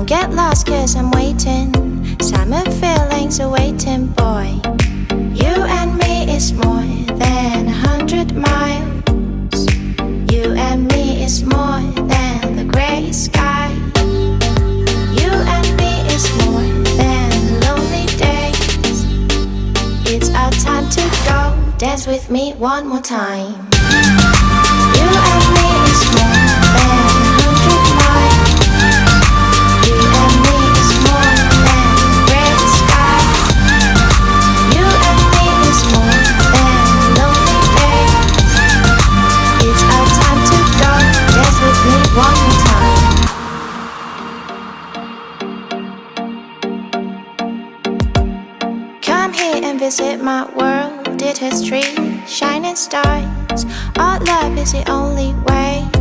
Don't get lost cause I'm waiting. Summer feelings are waiting, boy. You and me is more than 100 miles. You and me is more than the grey sky. You and me is more than the lonely days. It's our time to go. Dance with me one more time. You and me is more than 100 miles. You and me is more than gray sky. You and me is more than lonely days. It's our time to go. Dance with me one more time. Come here and visit my world. It has trees, shining stars. Our love is the only way.